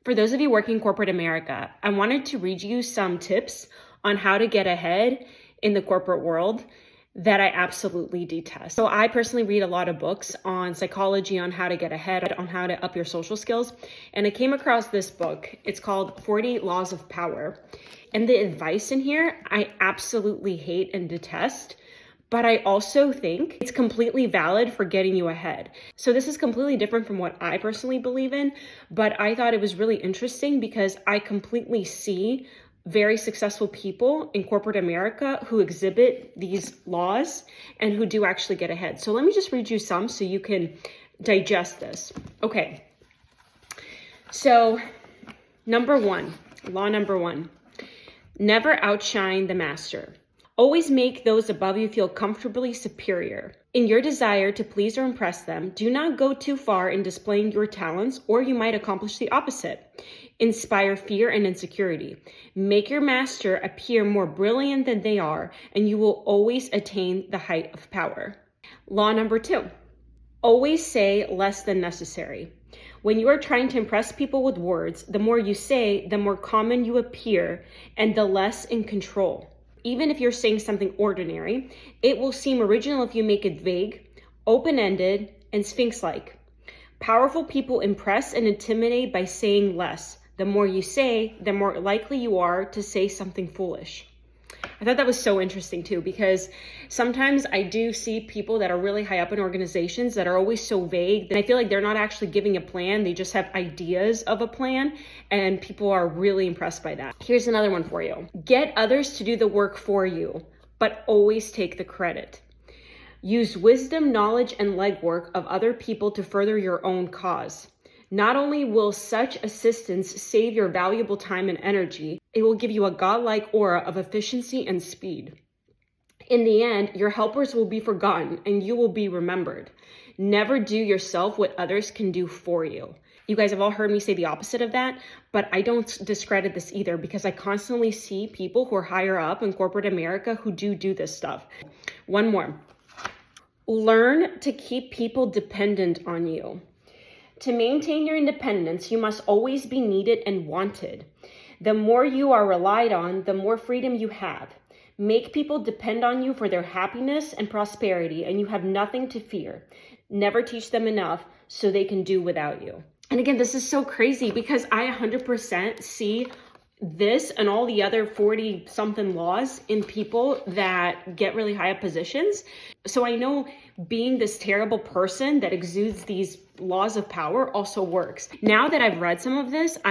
For those of you working corporate America, I wanted to read you some tips on how to get ahead in the corporate world that I absolutely detest. So I personally read a lot of books on psychology, on how to get ahead, on how to up your social skills. And I came across this book. It's called 40 Laws of Power. And the advice in here, I absolutely hate and detest. But I also think it's completely valid for getting you ahead. So this is completely different from what I personally believe in, but I thought it was really interesting because I completely see very successful people in corporate America who exhibit these laws and who do actually get ahead. So let me just read you some so you can digest this. Okay. So law number one, never outshine the master. Always make those above you feel comfortably superior. In your desire to please or impress them, do not go too far in displaying your talents, or you might accomplish the opposite. Inspire fear and insecurity. Make your master appear more brilliant than they are, and you will always attain the height of power. Law number two, always say less than necessary. When you are trying to impress people with words, the more you say, the more common you appear, and the less in control. Even if you're saying something ordinary, it will seem original if you make it vague, open-ended, and sphinx-like. Powerful people impress and intimidate by saying less. The more you say, the more likely you are to say something foolish. I thought that was so interesting too, because sometimes I do see people that are really high up in organizations that are always so vague, and I feel like they're not actually giving a plan. They just have ideas of a plan, and people are really impressed by that. Here's another one for you. Get others to do the work for you, but always take the credit. Use wisdom, knowledge, and legwork of other people to further your own cause. Not only will such assistance save your valuable time and energy, it will give you a godlike aura of efficiency and speed. In the end, your helpers will be forgotten and you will be remembered. Never do yourself what others can do for you. You guys have all heard me say the opposite of that, but I don't discredit this either because I constantly see people who are higher up in corporate America who do this stuff. One more. Learn to keep people dependent on you. To maintain your independence, you must always be needed and wanted. The more you are relied on, the more freedom you have. Make people depend on you for their happiness and prosperity, and you have nothing to fear. Never teach them enough so they can do without you. And again, this is so crazy because I 100% see this and all the other 40 something laws in people that get really high up positions. So I know being this terrible person that exudes these laws of power also works. Now that I've read some of this, I